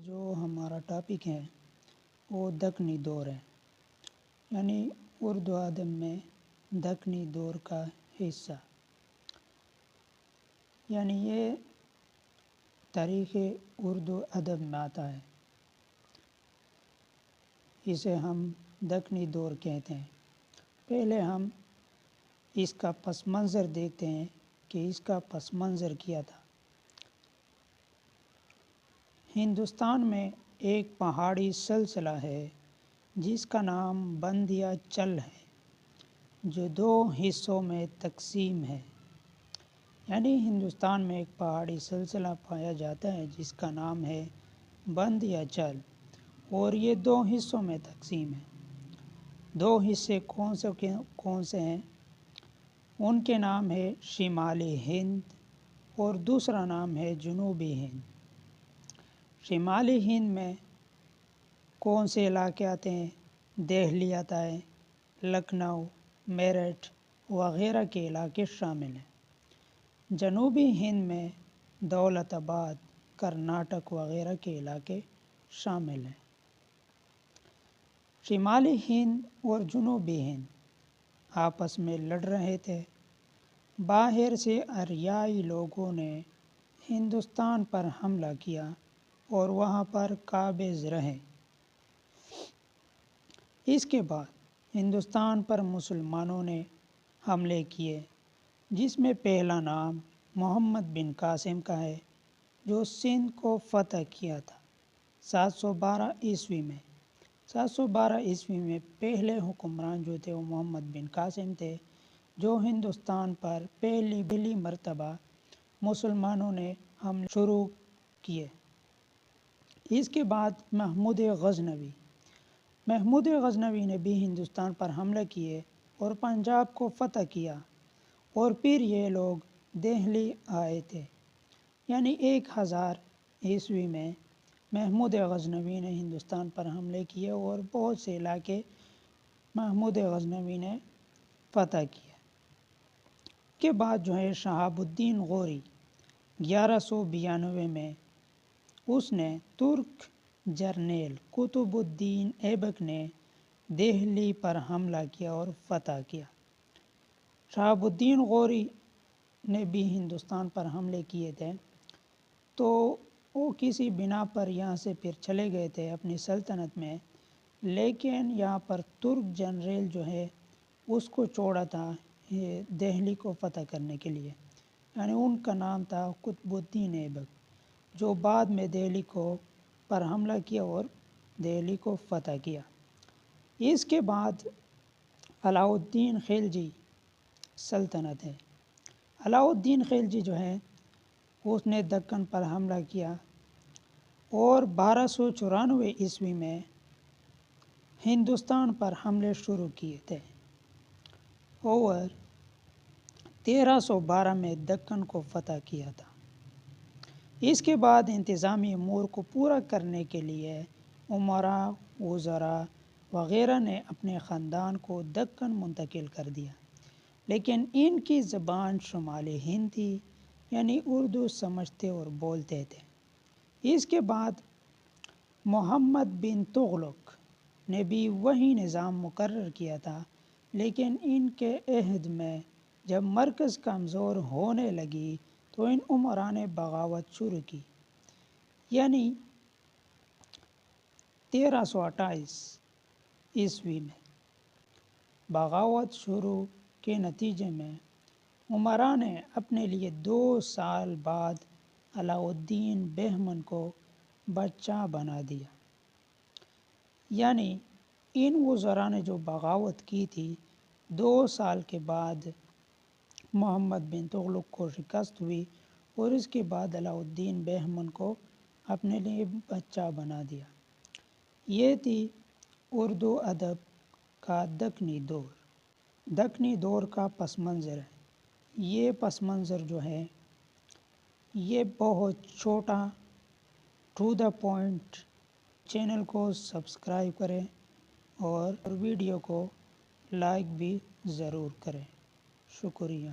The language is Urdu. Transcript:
جو ہمارا ٹاپک ہے وہ دکنی دور ہے، یعنی اردو ادب میں دکنی دور کا حصہ، یعنی یہ تاریخ اردو ادب میں آتا ہے۔ اسے ہم دکنی دور کہتے ہیں۔ پہلے ہم اس کا پس منظر دیکھتے ہیں کہ اس کا پس منظر کیا تھا۔ ہندوستان میں ایک پہاڑی سلسلہ ہے جس کا نام بند یا چل ہے، جو 2 حصوں میں تقسیم ہے۔ یعنی ہندوستان میں ایک پہاڑی سلسلہ پایا جاتا ہے جس کا نام ہے بند یا چل، اور یہ 2 حصوں میں تقسیم ہے۔ 2 حصے کون سے ہیں؟ ان کے نام ہے شمالی ہند اور دوسرا نام ہے جنوبی ہند۔ شمالی ہند میں کون سے علاقے آتے ہیں؟ دہلی آتا ہے، لکھنؤ، میرٹھ وغیرہ کے علاقے شامل ہیں۔ جنوبی ہند میں دولت آباد، کرناٹک وغیرہ کے علاقے شامل ہیں۔ شمالی ہند اور جنوبی ہند آپس میں لڑ رہے تھے۔ باہر سے آریائی لوگوں نے ہندوستان پر حملہ کیا اور وہاں پر قابض رہے۔ اس کے بعد ہندوستان پر مسلمانوں نے حملے کیے، جس میں پہلا نام محمد بن قاسم کا ہے، جو سندھ کو فتح کیا تھا 712 عیسوی میں۔ 712 عیسوی میں پہلے حکمران جو تھے وہ محمد بن قاسم تھے، جو ہندوستان پر پہلی مرتبہ مسلمانوں نے حملے شروع کیے۔ اس کے بعد محمود غزنوی نے بھی ہندوستان پر حملے کیے اور پنجاب کو فتح کیا، اور پھر یہ لوگ دہلی آئے تھے۔ یعنی 1000 عیسوی میں محمود غزنوی نے ہندوستان پر حملے کیے اور بہت سے علاقے محمود غزنوی نے فتح کیے۔ کے بعد جو ہے شہاب الدین غوری 1192 میں اس نے ترک جرنیل قطب الدین ایبک نے دہلی پر حملہ کیا اور فتح کیا۔ شہاب الدین غوری نے بھی ہندوستان پر حملے کیے تھے، تو وہ کسی بنا پر یہاں سے پھر چلے گئے تھے اپنی سلطنت میں، لیکن یہاں پر ترک جنرل جو ہے اس کو چھوڑا تھا یہ دہلی کو فتح کرنے کے لیے، یعنی ان کا نام تھا قطب الدین ایبک، جو بعد میں دہلی پر حملہ کیا اور دہلی کو فتح کیا۔ اس کے بعد علاء الدین خلجی سلطنت ہے۔ علاء الدین خلجی جو ہے اس نے دکن پر حملہ کیا اور 1294 عیسوی میں ہندوستان پر حملے شروع کیے تھے اور 1312 میں دکن کو فتح کیا تھا۔ اس کے بعد انتظامی امور کو پورا کرنے کے لیے امراء، وزراء وغیرہ نے اپنے خاندان کو دکن منتقل کر دیا، لیکن ان کی زبان شمالی ہند تھی، یعنی اردو سمجھتے اور بولتے تھے۔ اس کے بعد محمد بن تغلق نے بھی وہی نظام مقرر کیا تھا، لیکن ان کے عہد میں جب مرکز کمزور ہونے لگی تو ان امراء نے بغاوت شروع کی۔ یعنی 1328 عیسوی میں بغاوت شروع کے نتیجے میں امراء نے اپنے لیے 2 سال بعد علاء الدین بہمن کو بادشاہ بنا دیا۔ یعنی ان وزراء نے جو بغاوت کی تھی 2 سال کے بعد محمد بن تغلق کو شکست ہوئی اور اس کے بعد علاء الدین بہمن کو اپنے لیے بادشاہ بنا دیا۔ یہ تھی اردو ادب کا دکنی دور۔ دکنی دور کا پس منظر ہے۔ یہ پس منظر جو ہے یہ بہت چھوٹا ٹو دا پوائنٹ۔ چینل کو سبسکرائب کریں اور ویڈیو کو لائک بھی ضرور کریں۔ شکریہ۔